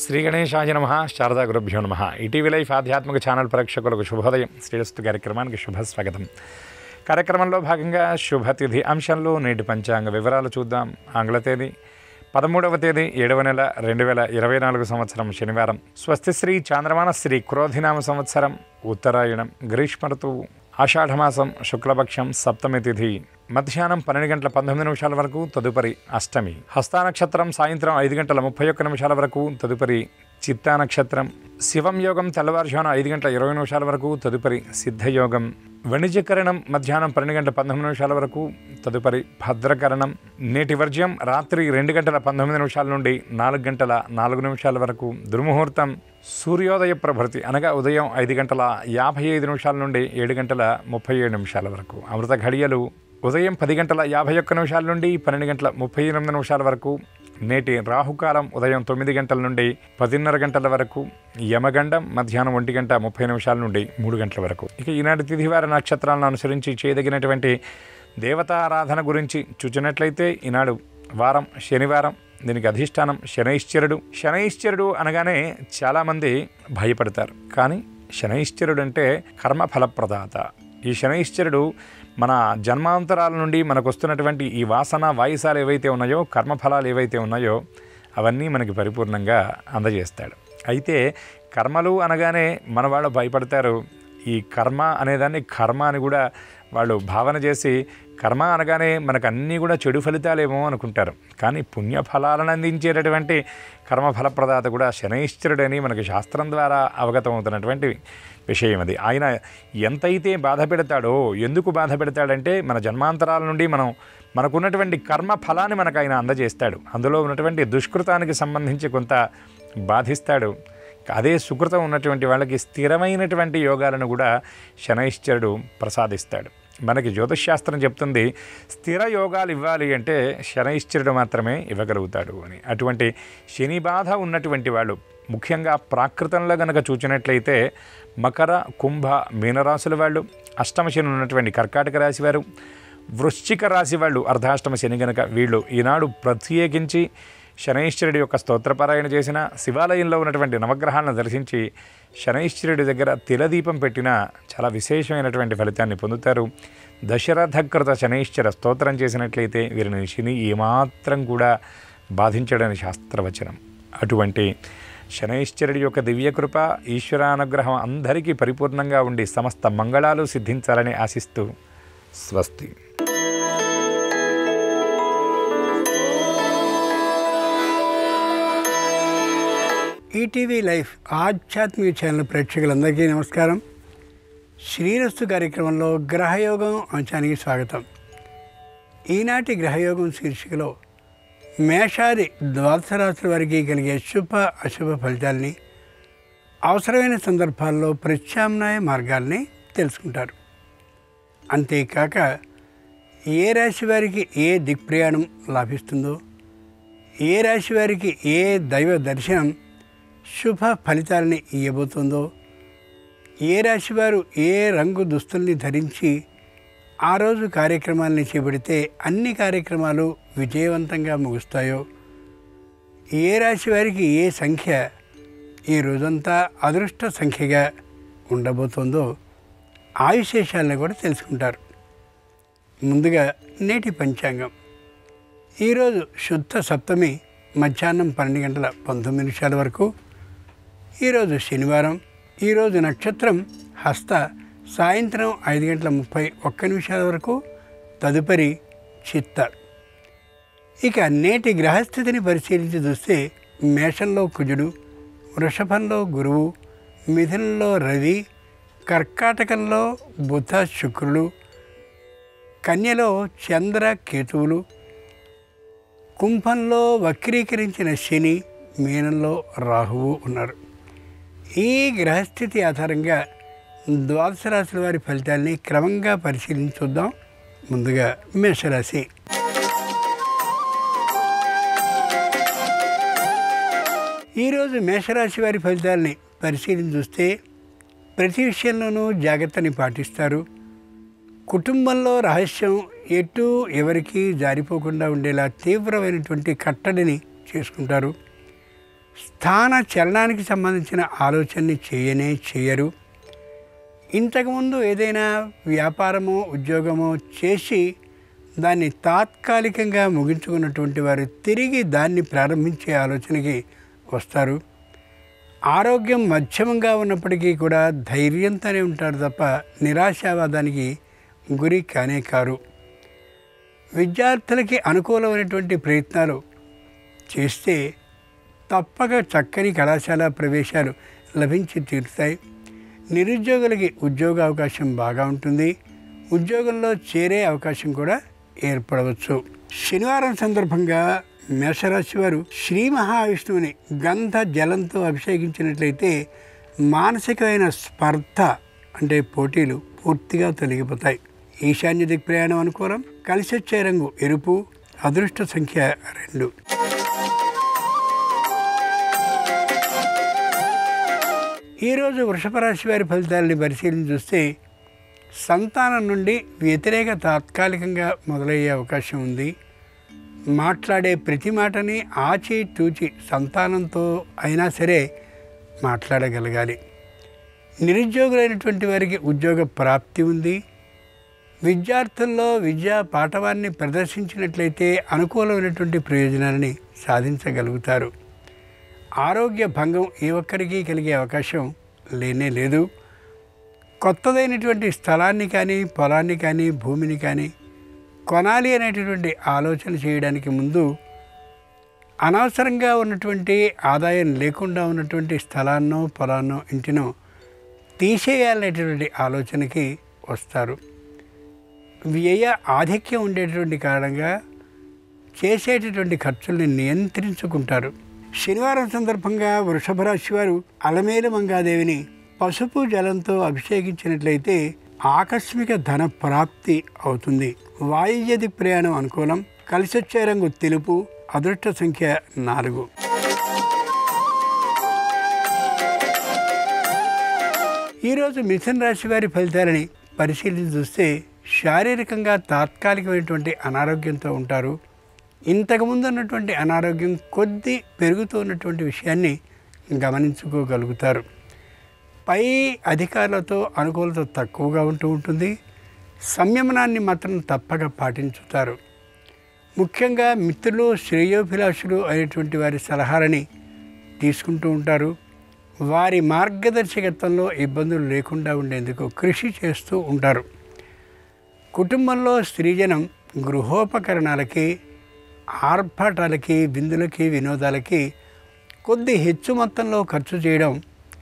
శ్రీ గణేశాయ నమః. శారదా గురుభ్యో నమః. ఈటీవీ లైఫ్ ఆధ్యాత్మిక ఛానల్ ప్రేక్షకులకు శుభోదయం. శ్రీరస్తు కార్యక్రమానికి శుభస్వాగతం. కార్యక్రమంలో భాగంగా శుభతిథి అంశంలో నేటి పంచాంగ వివరాలు చూద్దాం. ఆంగ్ల తేదీ 13వ తేదీ 7వ నెల 2024 సంవత్సరం శనివారం. స్వస్తి శ్రీ చాంద్రమాన శ్రీ క్రోధినామ సంవత్సరం ఉత్తరాయణం గ్రీష్మ ఋతువు ఆషాఢమాసం శుక్లపక్షం సప్తమి తిథి మధ్యాహ్నం 12 గంటల 19 నిమిషాల వరకు తదుపరి అష్టమి. హస్తా నక్షత్రం సాయంత్రం 5 గంటల 31 నిమిషాల వరకు తదుపరి చిత్తా నక్షత్రం. శివం యోగం తెల్లవారుజామున 5 గంటల 20 నిమిషాల వరకు తదుపరి సిద్ధయోగం. వణిజ్యకరణం మధ్యాహ్నం 12 గంటల 19 నిమిషాల వరకు తదుపరి భద్రకరణం. నేటి వర్జ్యం రాత్రి 2 గంటల 19 నిమిషాల నుండి 4 గంటల 4 నిమిషాల వరకు. దుర్ముహూర్తం సూర్యోదయ ప్రభృతి అనగా ఉదయం 5 గంటల 55 నిమిషాల నుండి 7 గంటల 37 నిమిషాల వరకు. అమృత ఘడియలు ఉదయం 10 గంటల 51 నిమిషాల నుండి 12 గంటల 38 నిమిషాల వరకు. నేటి రాహుకాలం ఉదయం 9 గంటల నుండి 10:30 గంటల వరకు. యమగండం మధ్యాహ్నం 1 గంట 30 నిమిషాల నుండి 3 గంటల వరకు. ఇక ఈనాటి తిథివార నక్షత్రాలను అనుసరించి చేయదగినటువంటి దేవతారాధన గురించి చూచినట్లయితే ఈనాడు వారం శనివారం. దీనికి అధిష్టానం శనైశ్చరుడు. శనైశ్చరుడు అనగానే చాలామంది భయపడతారు. కానీ శనైశ్చరుడు అంటే కర్మఫలప్రదాత. ఈ శనైశ్చరుడు మన జన్మాంతరాల నుండి మనకు వస్తున్నటువంటి ఈ వాసన వాయిసాలు ఏవైతే ఉన్నాయో, కర్మఫలాలు ఏవైతే ఉన్నాయో అవన్నీ మనకి పరిపూర్ణంగా అందజేస్తాడు. అయితే కర్మలు అనగానే మన వాళ్ళు భయపడతారు. ఈ కర్మ అనేదాన్ని కర్మ అని కూడా వాళ్ళు భావన చేసి కర్మ అనగానే మనకు అన్నీ కూడా చెడు ఫలితాలేమో అనుకుంటారు. కానీ పుణ్యఫలాలను అందించేటటువంటి కర్మఫలప్రదాత కూడా శనైశ్చరుడని మనకి శాస్త్రం ద్వారా అవగతమవుతున్నటువంటి విషయం అది. ఆయన ఎంతైతే బాధ పెడతాడో, ఎందుకు బాధ పెడతాడంటే మన జన్మాంతరాల నుండి మనకున్నటువంటి కర్మ ఫలాన్ని మనకు ఆయన అందజేస్తాడు. అందులో ఉన్నటువంటి దుష్కృతానికి సంబంధించి కొంత బాధిస్తాడు. అదే సుకృతం ఉన్నటువంటి వాళ్ళకి స్థిరమైనటువంటి యోగాలను కూడా శనైశ్చరుడు ప్రసాదిస్తాడు. మనకి జ్యోతిష్శాస్త్రం చెప్తుంది స్థిర యోగాలు ఇవ్వాలి అంటే శనైశ్చరుడు మాత్రమే ఇవ్వగలుగుతాడు అని. అటువంటి శని బాధ ఉన్నటువంటి వాళ్ళు ముఖ్యంగా ప్రాకృతంలో కనుక చూచినట్లయితే మకర, కుంభ, మీనరాశుల వాళ్ళు, అష్టమ శని ఉన్నటువంటి కర్కాటక రాశి వారు, వృశ్చిక రాశి వాళ్ళు అర్ధాష్టమ శని కనుక వీళ్ళు ఈనాడు ప్రత్యేకించి శనైశ్వరుడి యొక్క స్తోత్రపారాయణ చేసిన, శివాలయంలో ఉన్నటువంటి నవగ్రహాలను దర్శించి శనైశ్వరుడి దగ్గర తిలదీపం పెట్టిన చాలా విశేషమైనటువంటి ఫలితాన్ని పొందుతారు. దశరథకృత శనైశ్వర స్తోత్రం చేసినట్లయితే వీరిని శని ఏమాత్రం కూడా బాధించడని శాస్త్రవచనం. అటువంటి శనైశ్వరుడి యొక్క దివ్యకృప, ఈశ్వరానుగ్రహం అందరికీ పరిపూర్ణంగా ఉండి సమస్త మంగళాలు సిద్ధించాలని ఆశిస్తూ స్వస్తి. ఈటీవీ లైఫ్ ఆధ్యాత్మిక ఛానల్ ప్రేక్షకులందరికీ నమస్కారం. శ్రీరస్తు కార్యక్రమంలో గ్రహయోగం అంశానికి స్వాగతం. ఈనాటి గ్రహయోగం శీర్షికలో మేషాది ద్వాదశ రాశుల వారికి కలిగే శుభ అశుభ ఫలితాలని, అవసరమైన సందర్భాల్లో ప్రత్యామ్నాయ మార్గాల్ని తెలుసుకుంటారు. అంతేకాక ఏ రాశి వారికి ఏ దిక్ప్రయాణం లాభిస్తుందో, ఏ రాశి వారికి ఏ దైవ దర్శనం శుభ ఫలితాలని ఇవ్వబోతుందో, ఏ రాశివారు ఏ రంగు దుస్తుల్ని ధరించి ఆ రోజు కార్యక్రమాలని చేపడితే అన్ని కార్యక్రమాలు విజయవంతంగా ముగుస్తాయో, ఏ రాశి వారికి ఏ సంఖ్య ఈ రోజంతా అదృష్ట సంఖ్యగా ఉండబోతుందో ఆ విశేషాలను కూడా తెలుసుకుంటారు. ముందుగా నేటి పంచాంగం. ఈరోజు శుద్ధ సప్తమి మధ్యాహ్నం 12 గంటల 19 నిమిషాల వరకు. ఈరోజు శనివారం. ఈరోజు నక్షత్రం హస్త సాయంత్రం 5 గంటల 31 నిమిషాల వరకు తదుపరి చిత్త. ఇక నేటి గ్రహస్థితిని పరిశీలించి చూస్తే మేషంలో కుజుడు, వృషభంలో గురువు, మిథునంలో రవి, కర్కాటకంలో బుధ శుక్రులు, కన్యలో చంద్ర కేతువులు, కుంభంలో వక్రీకరించిన శని, మీనంలో రాహువు ఉన్నారు. ఈ గ్రహస్థితి ఆధారంగా ద్వాదశ రాశుల వారి ఫలితాలని క్రమంగా పరిశీలించుద్దాం. ముందుగా మేషరాశి. ఈరోజు మేషరాశి వారి ఫలితాలని పరిశీలించి చూస్తే ప్రతి విషయంలోనూ జాగ్రత్తని పాటిస్తారు. కుటుంబంలో రహస్యం ఎటు ఎవరికి జారిపోకుండా ఉండేలా తీవ్రమైనటువంటి కట్టడిని చేసుకుంటారు. స్థాన చలనానికి సంబంధించిన ఆలోచనని చేయరు. ఇంతకుముందు ఏదైనా వ్యాపారమో ఉద్యోగమో చేసి దాన్ని తాత్కాలికంగా ముగించుకున్నటువంటి వారు తిరిగి దాన్ని ప్రారంభించే ఆలోచనకి వస్తారు. ఆరోగ్యం మధ్యమంగా ఉన్నప్పటికీ కూడా ధైర్యంతోనే ఉంటారు తప్ప నిరాశావాదానికి గురి కానే కారు. విద్యార్థులకి అనుకూలమైనటువంటి ప్రయత్నాలు చేస్తే తప్పక చక్కని కళాశాల ప్రవేశాలు లభించి తీరుతాయి. నిరుద్యోగులకి ఉద్యోగ అవకాశం బాగా ఉంటుంది. ఉద్యోగంలో చేరే అవకాశం కూడా ఏర్పడవచ్చు. శనివారం సందర్భంగా మేషరాశి వారు శ్రీ మహావిష్ణువుని గంధ జలంతో అభిషేకించినట్లయితే మానసికమైన స్పర్ధ అంటే పోటీలు పూర్తిగా తొలగిపోతాయి. ఈశాన్య దిక్ ప్రయాణం అనుకూలం. కలిసి వచ్చే రంగు ఎరుపు. అదృష్ట సంఖ్య 2. ఈరోజు వృషభ రాశి వారి ఫలితాలని పరిశీలించి చూస్తే సంతానం నుండి వ్యతిరేక తాత్కాలికంగా మొదలయ్యే అవకాశం ఉంది. మాట్లాడే ప్రతి మాటని ఆచితూచి సంతానంతో అయినా సరే మాట్లాడగలగాలి. నిరుద్యోగులైనటువంటి వారికి ఉద్యోగ ప్రాప్తి ఉంది. విద్యార్థుల్లో విద్యా పాఠవాన్ని ప్రదర్శించినట్లయితే అనుకూలమైనటువంటి ప్రయోజనాలని సాధించగలుగుతారు. ఆరోగ్య భంగం ఏ ఒక్కరికి కలిగే అవకాశం లేనే లేదు. కొత్తదైనటువంటి స్థలాన్ని కానీ పొలాన్ని కానీ భూమిని కానీ కొనాలి అనేటటువంటి ఆలోచన చేయడానికి ముందు అనవసరంగా ఉన్నటువంటి ఆదాయం లేకుండా ఉన్నటువంటి స్థలాన్నో పొలాన్నో ఇంటినో తీసేయాలనేటటువంటి ఆలోచనకి వస్తారు. వ్యయ ఆధిక్యం ఉండేటటువంటి కారణంగా చేసేటటువంటి ఖర్చుల్ని నియంత్రించుకుంటారు. శనివారం సందర్భంగా వృషభ రాశి వారు అలమేలు మంగాదేవిని పసుపు జలంతో అభిషేకించినట్లయితే ఆకస్మిక ధన ప్రాప్తి అవుతుంది. వాయువ్య ప్రయాణం అనుకూలం. కలిసొచ్చే రంగు తెలుపు. అదృష్ట సంఖ్య 4. ఈరోజు మిథున రాశి వారి ఫలితాలని పరిశీలించి చూస్తే శారీరకంగా తాత్కాలికమైనటువంటి అనారోగ్యంతో ఉంటారు. ఇంతకుముందు ఉన్నటువంటి అనారోగ్యం కొద్ది పెరుగుతూ ఉన్నటువంటి విషయాన్ని గమనించుకోగలుగుతారు. పై అధికారులతో అనుకూలత తక్కువగా ఉంటుంది. సంయమనాన్ని మాత్రం తప్పక పాటించుతారు. ముఖ్యంగా మిత్రులు శ్రేయోభిలాషులు అయినటువంటి వారి సలహాలని తీసుకుంటూ ఉంటారు. వారి మార్గదర్శకత్వంలో ఇబ్బందులు లేకుండా ఉండేందుకు కృషి చేస్తూ ఉంటారు. కుటుంబంలో స్త్రీజనం గృహోపకరణాలకి, ఆర్భాటాలకి, విందులకి, వినోదాలకి కొద్ది హెచ్చు మొత్తంలో ఖర్చు చేయడం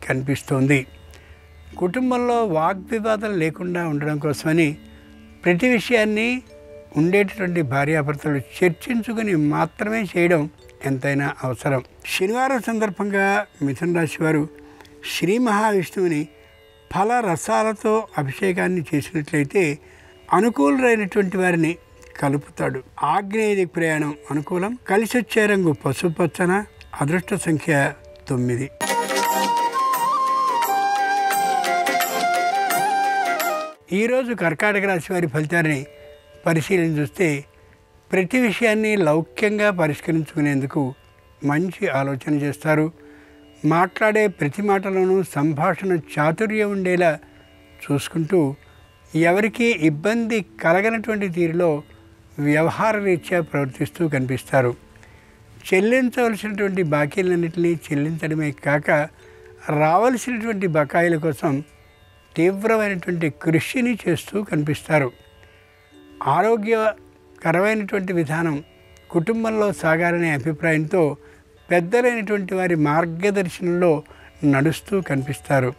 కనిపిస్తోంది. కుటుంబంలో వాగ్వివాదం లేకుండా ఉండడం కోసమని ప్రతి విషయాన్ని ఉండేటటువంటి భార్యాభర్తలు చర్చించుకుని మాత్రమే చేయడం ఎంతైనా అవసరం. శనివారం సందర్భంగా మిథున రాశి వారు శ్రీ మహావిష్ణువుని ఫల రసాలతో అభిషేకాన్ని చేసినట్లయితే అనుకూలురైనటువంటి వారిని కలుపుతాడు. ఆగ్నేయ ప్రయాణం అనుకూలం. కలిసొచ్చే రంగు పసుపచ్చన. అదృష్ట సంఖ్య 9. ఈరోజు కర్కాటక రాశి వారి ఫలితాన్ని పరిశీలించి చూస్తే ప్రతి విషయాన్ని లౌక్యంగా పరిష్కరించుకునేందుకు మంచి ఆలోచన చేస్తారు. మాట్లాడే ప్రతి మాటలోనూ సంభాషణ చాతుర్యం ఉండేలా చూసుకుంటూ ఎవరికీ ఇబ్బంది కలగనటువంటి తీరులో వ్యవహార రీత్యా ప్రవర్తిస్తూ కనిపిస్తారు. చెల్లించవలసినటువంటి బాకీలన్నింటినీ చెల్లించడమే కాక రావలసినటువంటి బకాయిల కోసం తీవ్రమైనటువంటి కృషిని చేస్తూ కనిపిస్తారు. ఆరోగ్యకరమైనటువంటి విధానం కుటుంబంలో సాగాలనే అభిప్రాయంతో పెద్దలైనటువంటి వారి మార్గదర్శనంలో నడుస్తూ కనిపిస్తారు.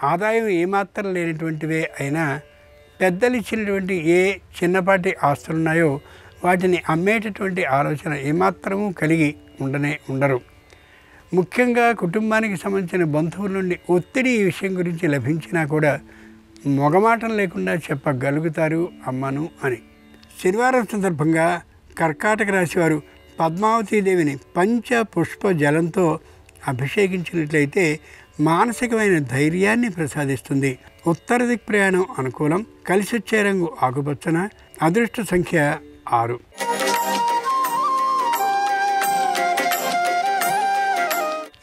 ఆదాయం ఏమాత్రం లేనటువంటివే అయినా పెద్దలు ఇచ్చినటువంటి ఏ చిన్నపాటి ఆస్తులున్నాయో వాటిని అమ్మేటటువంటి ఆలోచన ఏమాత్రమూ కలిగి ఉండరు. ముఖ్యంగా కుటుంబానికి సంబంధించిన బంధువుల నుండి ఒత్తిడి ఈ విషయం గురించి లభించినా కూడా మొగమాటం లేకుండా చెప్పగలుగుతారు అమ్మను అని. శనివారం సందర్భంగా కర్కాటక రాశి వారు పద్మావతీదేవిని పంచ పుష్ప జలంతో అభిషేకించినట్లయితే మానసికమైన ధైర్యాన్ని ప్రసాదిస్తుంది. ఉత్తర దిక్ ప్రయాణం అనుకూలం. కలిసొచ్చే రంగు ఆకుపచ్చన. అదృష్ట సంఖ్య 6.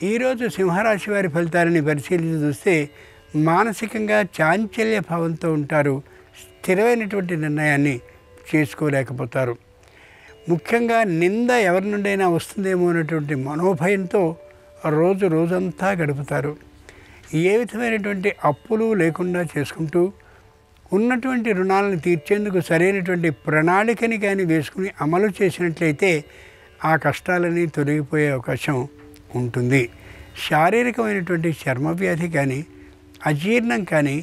ఈరోజు సింహరాశి వారి ఫలితాలని పరిశీలించి చూస్తే మానసికంగా చాంచల్య భావంతో ఉంటారు. స్థిరమైనటువంటి నిర్ణయాన్ని చేసుకోలేకపోతారు. ముఖ్యంగా నింద ఎవరి నుండైనా వస్తుందేమో అనేటువంటి మనోభయంతో రోజంతా గడుపుతారు. ఏ విధమైనటువంటి అప్పులు లేకుండా చేసుకుంటూ ఉన్నటువంటి రుణాలను తీర్చేందుకు సరైనటువంటి ప్రణాళికని కానీ వేసుకుని అమలు చేసినట్లయితే ఆ కష్టాలని తొలగిపోయే అవకాశం ఉంటుంది. శారీరకమైనటువంటి చర్మవ్యాధి కానీ, అజీర్ణం కానీ,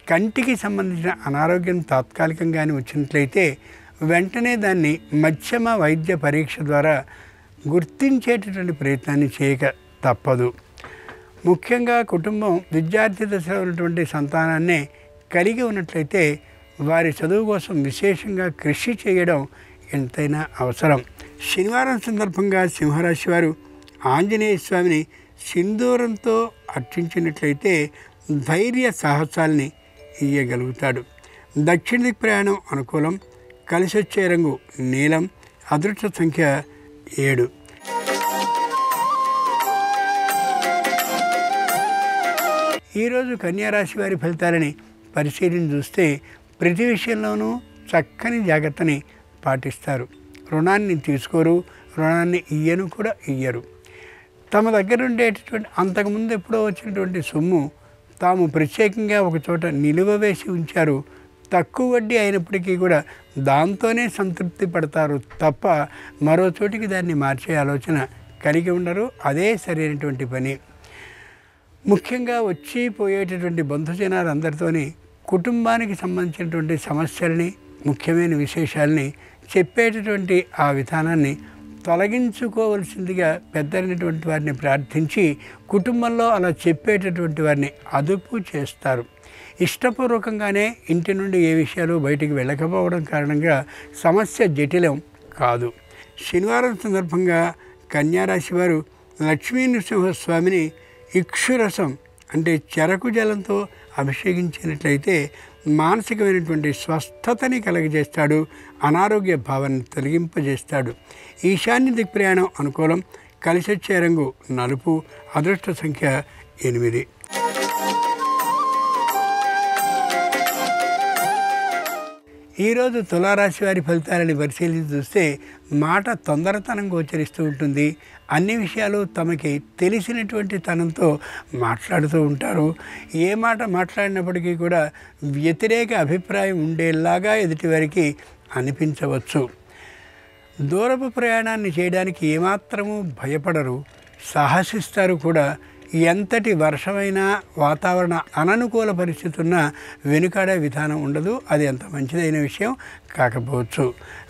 కంటికి సంబంధించిన అనారోగ్యం తాత్కాలికంగానే వచ్చినట్లయితే వెంటనే దాన్ని మధ్యమ వైద్య పరీక్ష ద్వారా గుర్తించేటటువంటి ప్రయత్నాన్ని చేయక తప్పదు. ముఖ్యంగా కుటుంబం విద్యార్థి దశలో ఉన్నటువంటి సంతానాన్నే కలిగి ఉన్నట్లయితే వారి చదువు కోసం విశేషంగా కృషి చేయడం ఎంతైనా అవసరం. శనివారం సందర్భంగా సింహరాశి వారు ఆంజనేయ స్వామిని సింధూరంతో అర్చించినట్లయితే ధైర్య సాహసాల్ని ఇయ్యగలుగుతాడు. దక్షిణ దిక్ ప్రయాణం అనుకూలం. కలిసొచ్చే రంగు నీలం. అదృష్ట సంఖ్య 7. ఈరోజు కన్యారాశి వారి ఫలితాలని పరిశీలించి చూస్తే ప్రతి విషయంలోనూ చక్కని జాగ్రత్తని పాటిస్తారు. రుణాన్ని తీసుకోరు, రుణాన్ని ఇయ్యరు. తమ దగ్గర ఉండేటటువంటి అంతకుముందు ఎప్పుడో వచ్చినటువంటి సొమ్ము తాము ప్రత్యేకంగా ఒక చోట నిలువ వేసి ఉంచారు. తక్కువ వడ్డీ అయినప్పటికీ కూడా దాంతోనే సంతృప్తి పడతారు తప్ప మరో చోటికి దాన్ని మార్చే ఆలోచన కలిగి ఉండరు. అదే సరైనటువంటి పని. ముఖ్యంగా వచ్చి పోయేటటువంటి బంధుజనాలు అందరితోని కుటుంబానికి సంబంధించినటువంటి సమస్యల్ని, ముఖ్యమైన విశేషాలని చెప్పేటటువంటి ఆ విధానాన్ని తొలగించుకోవలసిందిగా పెద్దలైనటువంటి వారిని ప్రార్థించి కుటుంబంలో అలా చెప్పేటటువంటి వారిని అదుపు చేస్తారు. ఇష్టపూర్వకంగానే ఇంటి నుండి ఏ విషయాలు బయటికి వెళ్ళకపోవడం కారణంగా సమస్య జటిలం కాదు. శనివారం సందర్భంగా కన్యారాశి వారు లక్ష్మీ నృసింహస్వామిని ఇక్షురసం అంటే చెరకు జలంతో అభిషేకించినట్లయితే మానసికమైనటువంటి స్వస్థతని కలగజేస్తాడు. అనారోగ్య భావాన్ని తొలగింపజేస్తాడు. ఈశాన్య దిక్ ప్రయాణం అనుకూలం. కలిసొచ్చే రంగు నలుపు. అదృష్ట సంఖ్య 8. ఈరోజు తులారాశి వారి ఫలితాలని పరిశీలించి చూస్తే మాట తొందరతనం గోచరిస్తూ ఉంటుంది. అన్ని విషయాలు తమకి తెలిసినటువంటి తనంతో మాట్లాడుతూ ఉంటారు. ఏ మాట మాట్లాడినప్పటికీ కూడా వ్యతిరేక అభిప్రాయం ఉండేలాగా ఎదుటివారికి అనిపించవచ్చు. దూరపు ప్రయాణాన్ని చేయడానికి ఏమాత్రమూ భయపడరు, సాహసిస్తారు కూడా. ఎంతటి వర్షమైనా, వాతావరణ అననుకూల పరిస్థితి ఉన్నా వెనుకాడే విధానం ఉండదు. అది ఎంత మంచిదైన విషయం కాకపోవచ్చు.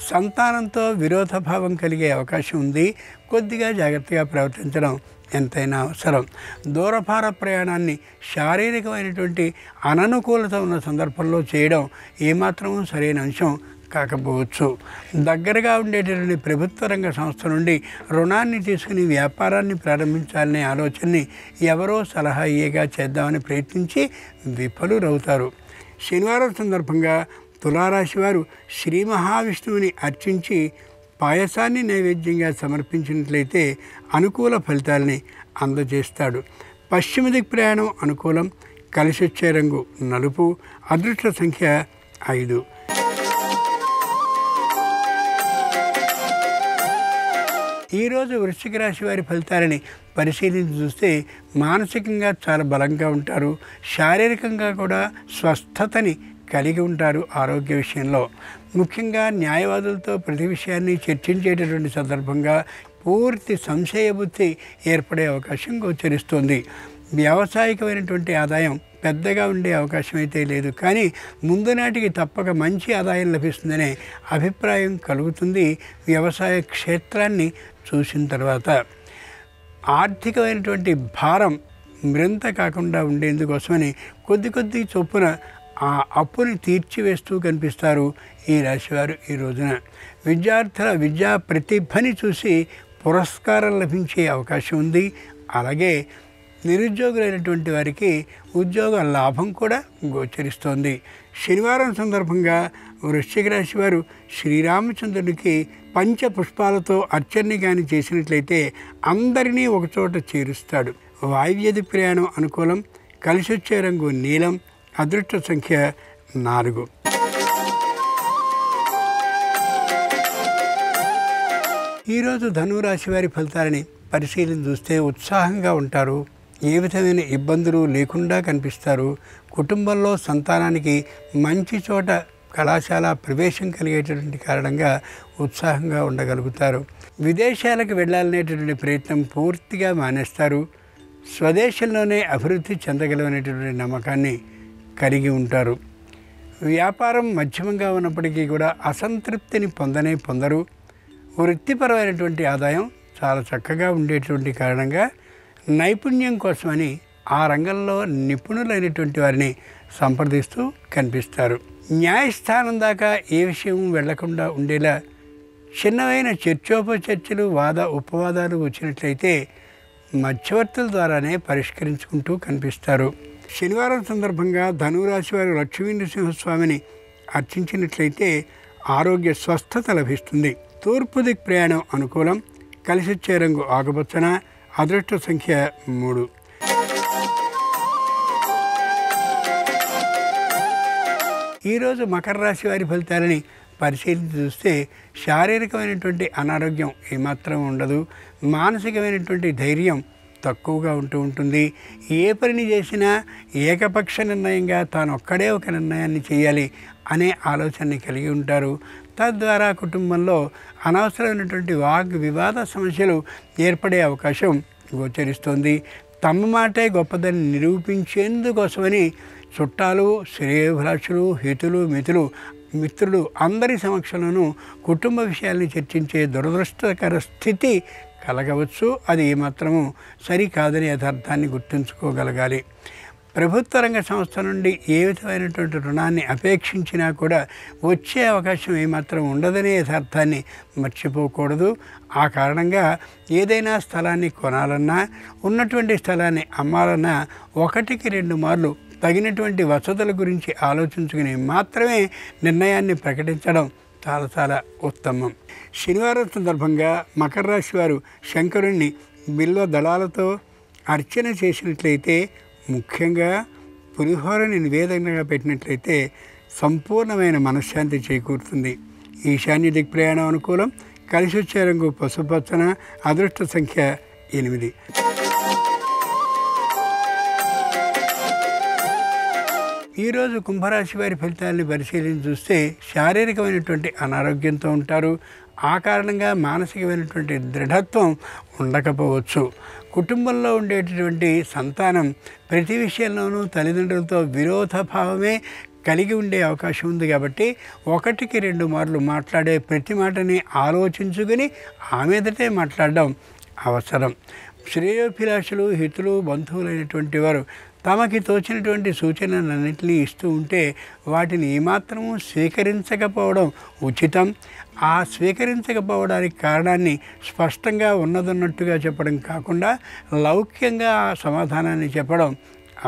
సంతానంతో విరోధభావం కలిగే అవకాశం ఉంది. కొద్దిగా జాగ్రత్తగా ప్రవర్తించడం ఎంతైనా అవసరం. దూరభార ప్రయాణాన్ని శారీరకమైనటువంటి అననుకూలత ఉన్న సందర్భంలో చేయడం ఏమాత్రమూ సరైన అంశం కాకపోవచ్చు. దగ్గరగా ఉండేటటువంటి ప్రభుత్వ రంగ సంస్థ నుండి రుణాన్ని తీసుకుని వ్యాపారాన్ని ప్రారంభించాలనే ఆలోచనని ఎవరో సలహా ఇయ్యగా చేద్దామని ప్రయత్నించి విఫలురవుతారు. శనివారం సందర్భంగా తులారాశి వారు శ్రీ మహావిష్ణువుని అర్చించి పాయసాన్ని నైవేద్యంగా సమర్పించినట్లయితే అనుకూల ఫలితాలని అందజేస్తాడు. పశ్చిమ దిక్ ప్రయాణం అనుకూలం. కలిసొచ్చే రంగు నలుపు. అదృష్ట సంఖ్య 5. ఈరోజు వృశ్చిక రాశి వారి ఫలితాలని పరిశీలించి చూస్తే మానసికంగా చాలా బలంగా ఉంటారు. శారీరకంగా కూడా స్వస్థతని కలిగి ఉంటారు. ఆరోగ్య విషయంలో ముఖ్యంగా న్యాయవాదులతో ప్రతి విషయాన్ని చర్చించేటటువంటి సందర్భంగా పూర్తి సంశయబుద్ధి ఏర్పడే అవకాశం గోచరిస్తుంది. వ్యావసాయికమైనటువంటి ఆదాయం పెద్దగా ఉండే అవకాశం అయితే లేదు, కానీ ముందు నాటికి తప్పక మంచి ఆదాయం లభిస్తుందనే అభిప్రాయం కలుగుతుంది. వ్యవసాయ క్షేత్రాన్ని చూసిన తర్వాత ఆర్థికమైనటువంటి భారం మరింత కాకుండా ఉండేందుకోసమని కొద్ది చొప్పున ఆ అప్పుని తీర్చివేస్తూ కనిపిస్తారు ఈ రాశివారు. ఈ రోజున విద్యార్థుల విద్యా ప్రతిభని చూసి పురస్కారం లభించే అవకాశం ఉంది. అలాగే నిరుద్యోగులైనటువంటి వారికి ఉద్యోగ లాభం కూడా గోచరిస్తోంది. శనివారం సందర్భంగా వృశ్చిక రాశి వారు శ్రీరామచంద్రుడికి పంచపుష్పాలతో అర్చనని కానీ చేసినట్లయితే అందరినీ ఒకచోట చేరుస్తాడు. వాయువ్యది ప్రయాణం అనుకూలం. కలిసొచ్చే రంగు నీలం. అదృష్ట సంఖ్య 4. ఈరోజు ధనురాశి వారి ఫలితాలని పరిశీలన చూస్తే ఉత్సాహంగా ఉంటారు. ఏ విధమైన ఇబ్బందులు లేకుండా కనిపిస్తారు. కుటుంబంలో సంతానానికి మంచి చోట కళాశాల ప్రవేశం కలిగేటటువంటి కారణంగా ఉత్సాహంగా ఉండగలుగుతారు. విదేశాలకు వెళ్ళాలనేటటువంటి ప్రయత్నం పూర్తిగా మానేస్తారు. స్వదేశంలోనే అభివృద్ధి చెందగలనేటువంటి నమ్మకాన్ని కలిగి ఉంటారు. వ్యాపారం మధ్యమంగా ఉన్నప్పటికీ కూడా అసంతృప్తిని పొందరు. వృత్తిపరమైనటువంటి ఆదాయం చాలా చక్కగా ఉండేటువంటి కారణంగా నైపుణ్యం కోసమని ఆ రంగంలో నిపుణులైనటువంటి వారిని సంప్రదిస్తూ కనిపిస్తారు. న్యాయస్థానం దాకా ఏ విషయం వెళ్లకుండా ఉండేలా చిన్నవైన చర్చోపచర్చలు వాద ఉపవాదాలు వచ్చినట్లయితే మధ్యవర్తుల ద్వారానే పరిష్కరించుకుంటూ కనిపిస్తారు. శనివారం సందర్భంగా ధనురాశి వారు లక్ష్మీ నృసింహస్వామిని అర్చించినట్లయితే ఆరోగ్య స్వస్థత లభిస్తుంది. తూర్పు దిక్ ప్రయాణం అనుకూలం. కలిసొచ్చే రంగు ఆకుపచ్చన. అదృష్ట సంఖ్య 3. ఈరోజు మకర రాశి వారి ఫలితాలని పరిశీలించి చూస్తే శారీరకమైనటువంటి అనారోగ్యం ఏమాత్రం ఉండదు. మానసికమైనటువంటి ధైర్యం తక్కువగా ఉంటుంది. ఏ పనిని చేసినా ఏకపక్ష నిర్ణయంగా తాను ఒక్కడే ఒక నిర్ణయాన్ని చేయాలి అనే ఆలోచనని కలిగి ఉంటారు. తద్వారా కుటుంబంలో అనవసరమైనటువంటి వివాద సమస్యలు ఏర్పడే అవకాశం గోచరిస్తుంది. తమ మాటే గొప్పదని నిరూపించేందుకోసమని చుట్టాలు, శ్రేయోభిలాషులు, హితులు, మిత్రులు అందరి సమక్షంలోనూ కుటుంబ విషయాల్ని చర్చించే దురదృష్టకర స్థితి కలగవచ్చు. అది ఏమాత్రము సరికాదని యథార్థాన్ని గుర్తుంచుకోగలగాలి. ప్రభుత్వ రంగ సంస్థ నుండి ఏ విధమైనటువంటి రుణాన్ని అపేక్షించినా కూడా వచ్చే అవకాశం ఏమాత్రం ఉండదనే యథార్థాన్ని మర్చిపోకూడదు. ఆ కారణంగా ఏదైనా స్థలాన్ని కొనాలన్నా, ఉన్నటువంటి స్థలాన్ని అమ్మాలన్నా 1-2 మార్లు తగినటువంటి వసతుల గురించి ఆలోచించుకుని మాత్రమే నిర్ణయాన్ని ప్రకటించడం చాలా ఉత్తమం. శనివారం సందర్భంగా మకర రాశి వారు శంకరుణ్ణి బిల్వ దళాలతో అర్చన చేసినట్లయితే, ముఖ్యంగా పులిహోరని నివేదనగా పెట్టినట్లయితే సంపూర్ణమైన మనశ్శాంతి చేకూరుతుంది. ఈశాన్య దిక్ ప్రయాణం అనుకూలం. కలిసొచ్చే రంగు పసుపచ్చన. అదృష్ట సంఖ్య 8. ఈరోజు కుంభరాశి వారి ఫలితాలను పరిశీలించి చూస్తే శారీరకమైనటువంటి అనారోగ్యంతో ఉంటారు. ఆ కారణంగా మానసికమైనటువంటి దృఢత్వం ఉండకపోవచ్చు. కుటుంబంలో ఉండేటటువంటి సంతానం ప్రతి విషయంలోనూ తల్లిదండ్రులతో విరోధభావమే కలిగి ఉండే అవకాశం ఉంది. కాబట్టి 1-2 మార్లు మాట్లాడే ప్రతి మాటని ఆలోచించుకుని ఆ మీదటే మాట్లాడడం అవసరం. శ్రేయోభిలాషులు, హితులు, బంధువులైనటువంటి వారు తమకి తోచినటువంటి సూచనలన్నింటినీ ఇస్తూ ఉంటే వాటిని ఏమాత్రము స్వీకరించకపోవడం ఉచితం. ఆ స్వీకరించకపోవడానికి కారణాన్ని స్పష్టంగా ఉన్నదన్నట్టుగా చెప్పడం కాకుండా లౌక్యంగా ఆ సమాధానాన్ని చెప్పడం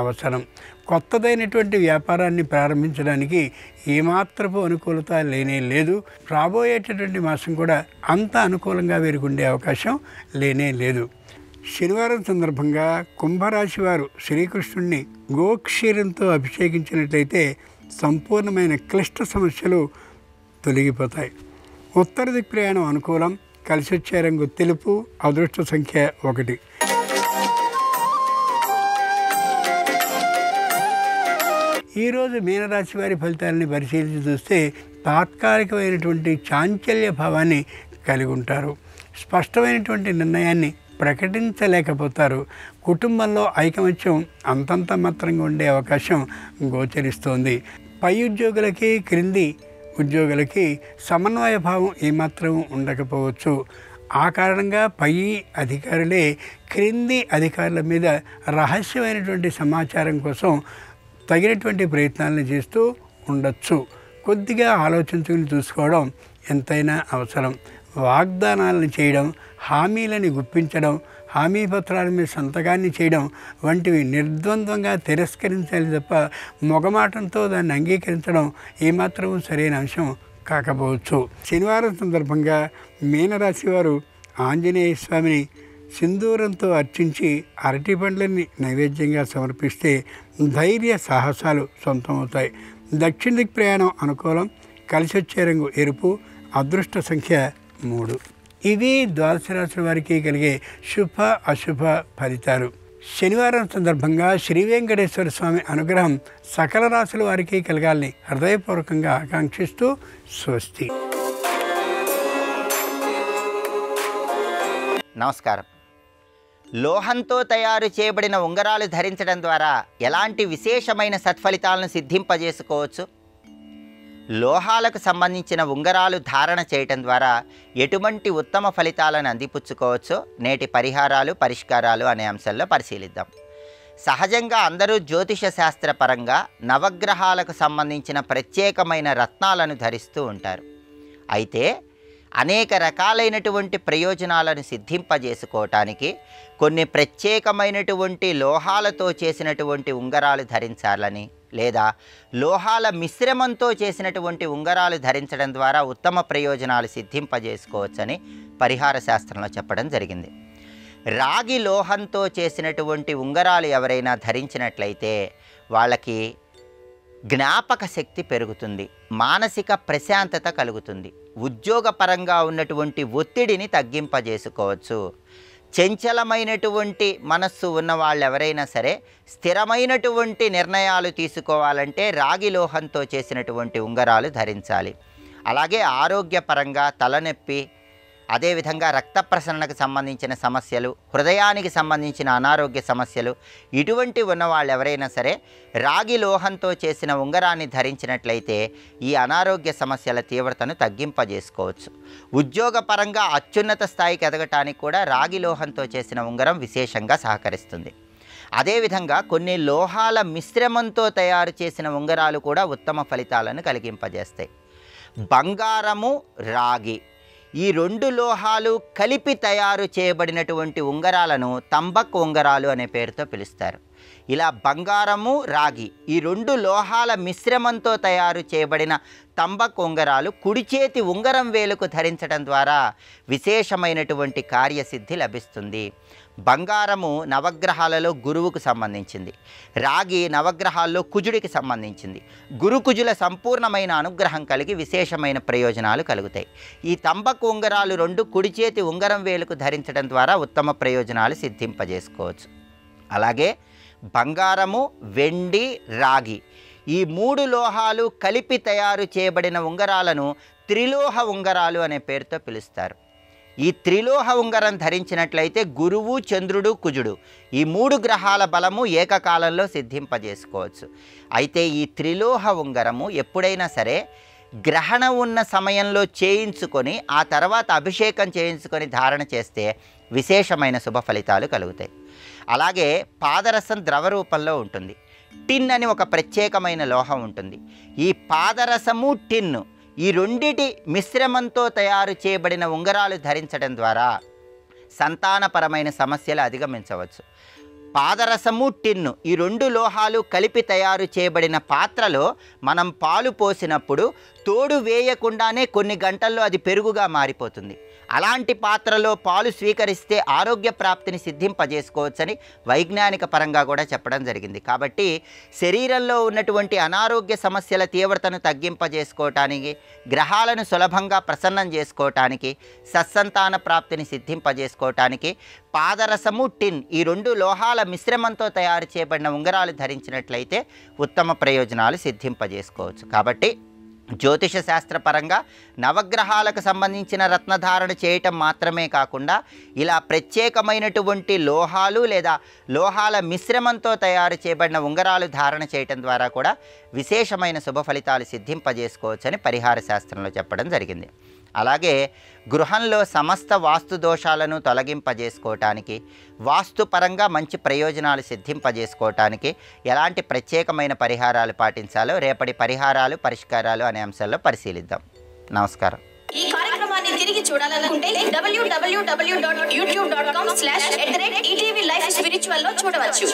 అవసరం. కొత్తదైనటువంటి వ్యాపారాన్ని ప్రారంభించడానికి ఏమాత్రపు అనుకూలత లేనే లేదు. రాబోయేటటువంటి మాసం కూడా అంత అనుకూలంగా వీరికి అవకాశం లేనే లేదు. శనివారం సందర్భంగా కుంభరాశి వారు శ్రీకృష్ణుడిని గోక్షీరంతో అభిషేకించినట్లయితే సంపూర్ణమైన క్లిష్ట సమస్యలు తొలగిపోతాయి. ఉత్తర దిక్ ప్రయాణం అనుకూలం. కలిసొచ్చే రంగు తెలుపు. అదృష్ట సంఖ్య 1. ఈరోజు మీనరాశి వారి ఫలితాలని పరిశీలించి చూస్తే తాత్కాలికమైనటువంటి చాంచల్య భావాన్ని కలిగి ఉంటారు. స్పష్టమైనటువంటి నిర్ణయాన్ని ప్రకటించలేకపోతారు. కుటుంబంలో ఐకమత్యం అంతంత మాత్రంగా ఉండే అవకాశం గోచరిస్తోంది. పై ఉద్యోగులకి, క్రింది ఉద్యోగులకి సమన్వయ భావం ఏమాత్రం ఉండకపోవచ్చు. ఆ కారణంగా పై అధికారులే క్రింది అధికారుల మీద రహస్యమైనటువంటి సమాచారం కోసం తగినటువంటి ప్రయత్నాలను చేస్తూ ఉండొచ్చు. కొద్దిగా ఆలోచించుకుని చూసుకోవడం ఎంతైనా అవసరం. వాగ్దానాలను చేయడం, హామీలని గుప్పించడం, హామీ పత్రాల మీద సంతకాన్ని చేయడం వంటివి నిర్ద్వంద్వంగా తిరస్కరించాలి తప్ప మొగమాటంతో దాన్ని అంగీకరించడం ఏమాత్రం సరైన అంశం కాకపోవచ్చు. శనివారం సందర్భంగా మీనరాశి వారు ఆంజనేయ స్వామిని సింధూరంతో అర్చించి అరటి పండ్లని నైవేద్యంగా సమర్పిస్తే ధైర్య సాహసాలు సొంతమవుతాయి. దక్షిణ దిక్ ప్రయాణం అనుకూలం. కలిసి వచ్చే రంగు ఎరుపు. అదృష్ట సంఖ్య 3. ఇవి ద్వాదశ రాశుల వారికి కలిగే శుభ అశుభ ఫలితాలు. శనివారం సందర్భంగా శ్రీ వెంకటేశ్వర స్వామి అనుగ్రహం సకల రాశుల వారికి కలగాలని హృదయపూర్వకంగా ఆకాంక్షిస్తూ స్వస్తి. నమస్కారం. లోహంతో తయారు చేయబడిన ఉంగరాలు ధరించడం ద్వారా ఎలాంటి విశేషమైన సత్ఫలితాలను సిద్ధింపజేసుకోవచ్చు? లోహాలకు సంబంధించిన ఉంగరాలు ధారణ చేయటం ద్వారా ఎటువంటి ఉత్తమ ఫలితాలను అందిపుచ్చుకోవచ్చో నేటి పరిహారాలు పరిష్కారాలు అనే అంశంలో పరిశీలిద్దాం. సహజంగా అందరూ జ్యోతిష శాస్త్రపరంగా నవగ్రహాలకు సంబంధించిన ప్రత్యేకమైన రత్నాలను ధరిస్తూ ఉంటారు. అయితే అనేక రకాలైనటువంటి ప్రయోజనాలను సిద్ధింపజేసుకోవటానికి కొన్ని ప్రత్యేకమైనటువంటి లోహాలతో చేసినటువంటి ఉంగరాలు ధరించాలని, లేదా లోహాల మిశ్రమంతో చేసినటువంటి ఉంగరాలు ధరించడం ద్వారా ఉత్తమ ప్రయోజనాలు సిద్ధింపజేసుకోవచ్చని పరిహార శాస్త్రంలో చెప్పడం జరిగింది. రాగి లోహంతో చేసినటువంటి ఉంగరాలు ఎవరైనా ధరించినట్లయితే వాళ్ళకి జ్ఞాపక శక్తి పెరుగుతుంది, మానసిక ప్రశాంతత కలుగుతుంది, ఉద్యోగపరంగా ఉన్నటువంటి ఒత్తిడిని తగ్గింపజేసుకోవచ్చు. చంచలమైనటువంటి మనస్సు ఉన్న వాళ్ళు ఎవరైనా సరే స్థిరమైనటువంటి నిర్ణయాలు తీసుకోవాలంటే రాగి లోహంతో చేసినటువంటి ఉంగరాలు ధరించాలి. అలాగే ఆరోగ్యపరంగా తలనొప్పి, అదేవిధంగా రక్త ప్రసరణకు సంబంధించిన సమస్యలు, హృదయానికి సంబంధించిన అనారోగ్య సమస్యలు, ఇటువంటి ఉన్నవాళ్ళు ఎవరైనా సరే రాగి లోహంతో చేసిన ఉంగరాన్ని ధరించినట్లయితే ఈ అనారోగ్య సమస్యల తీవ్రతను తగ్గింపజేసుకోవచ్చు. ఉద్యోగపరంగా అత్యున్నత స్థాయికి ఎదగటానికి కూడా రాగి లోహంతో చేసిన ఉంగరం విశేషంగా సహకరిస్తుంది. అదేవిధంగా కొన్ని లోహాల మిశ్రమంతో తయారు చేసిన ఉంగరాలు కూడా ఉత్తమ ఫలితాలను కలిగింపజేస్తాయి. బంగారము, రాగి ఈ 2 లోహాలు కలిపి తయారు చేయబడినటువంటి ఉంగరాలను తంబక్ ఉంగరాలు అనే పేరుతో పిలుస్తారు. ఇలా బంగారము, రాగి ఈ 2 లోహాల మిశ్రమంతో తయారు చేయబడిన తంబక్ ఉంగరాలు కుడి చేతి ఉంగరం వేలుకు ధరించడం ద్వారా విశేషమైనటువంటి కార్యసిద్ధి లభిస్తుంది. బంగారము నవగ్రహాలలో గురువుకు సంబంధించింది, రాగి నవగ్రహాల్లో కుజుడికి సంబంధించింది. గురుకుజుల సంపూర్ణమైన అనుగ్రహం కలిగి విశేషమైన ప్రయోజనాలు కలుగుతాయి. ఈ తంబకు ఉంగరాలు 2 కుడి చేతి ఉంగరం వేలుకు ధరించడం ద్వారా ఉత్తమ ప్రయోజనాలు సిద్ధింపజేసుకోవచ్చు. అలాగే బంగారము, వెండి, రాగి ఈ 3 లోహాలు కలిపి తయారు చేయబడిన ఉంగరాలను త్రిలోహ ఉంగరాలు అనే పేరుతో పిలుస్తారు. ఈ త్రిలోహ ఉంగరం ధరించినట్లయితే గురువు, చంద్రుడు, కుజుడు ఈ 3 గ్రహాల బలము ఏకకాలంలో సిద్ధింపజేసుకోవచ్చు. అయితే ఈ త్రిలోహ ఉంగరము ఎప్పుడైనా సరే గ్రహణం ఉన్న సమయంలో చేయించుకొని ఆ తర్వాత అభిషేకం చేయించుకొని ధారణ చేస్తే విశేషమైన శుభ ఫలితాలు కలుగుతాయి. అలాగే పాదరసం ద్రవ రూపంలో ఉంటుంది. టిన్ అని ఒక ప్రత్యేకమైన లోహం ఉంటుంది. ఈ పాదరసము, టిన్ను ఈ 2 మిశ్రమంతో తయారు చేయబడిన ఉంగరాలు ధరించడం ద్వారా సంతానపరమైన సమస్యలు అధిగమించవచ్చు. పాదరసము, టిన్ను ఈ 2 లోహాలు కలిపి తయారు చేయబడిన పాత్రలో మనం పాలు పోసినప్పుడు తోడు వేయకుండానే కొన్ని గంటల్లో అది పెరుగుగా మారిపోతుంది. అలాంటి పాత్రలో పాలు స్వీకరిస్తే ఆరోగ్య ప్రాప్తిని సిద్ధింపజేసుకోవచ్చని వైజ్ఞానిక పరంగా కూడా చెప్పడం జరిగింది. కాబట్టి శరీరంలో ఉన్నటువంటి అనారోగ్య సమస్యల తీవ్రతను తగ్గింపజేసుకోవటానికి, గ్రహాలను సులభంగా ప్రసన్నం చేసుకోవటానికి, సత్సంతాన ప్రాప్తిని సిద్ధింపజేసుకోవటానికి పాదరసము, టిన్ ఈ 2 లోహాల మిశ్రమంతో తయారు చేయబడిన ఉంగరాలు ధరించినట్లయితే ఉత్తమ ప్రయోజనాలు సిద్ధింపజేసుకోవచ్చు. కాబట్టి జ్యోతిష శాస్త్రపరంగా నవగ్రహాలకు సంబంధించిన రత్నధారణ చేయటం మాత్రమే కాకుండా ఇలా ప్రత్యేకమైనటువంటి లోహాలు లేదా లోహాల మిశ్రమంతో తయారు చేయబడిన ఉంగరాలు ధారణ చేయటం ద్వారా కూడా విశేషమైన శుభ ఫలితాలు సిద్ధింపజేసుకోవచ్చని పరిహార శాస్త్రంలో చెప్పడం జరిగింది. అలాగే గృహంలో సమస్త వాస్తు దోషాలను తొలగింపజేసుకోవటానికి, వాస్తుపరంగా మంచి ప్రయోజనాలు సిద్ధింపజేసుకోవటానికి ఎలాంటి ప్రత్యేకమైన పరిహారాలు పాటించాలో రేపటి పరిహారాలు పరిష్కారాలు అనే అంశాల్లో పరిశీలిద్దాం. నమస్కారం. ఈ కార్యక్రమాన్ని తిరిగి తిరిగి చూడాలనుకుంటే www.youtube.com/ETV Life Spiritual లో చూడవచ్చు.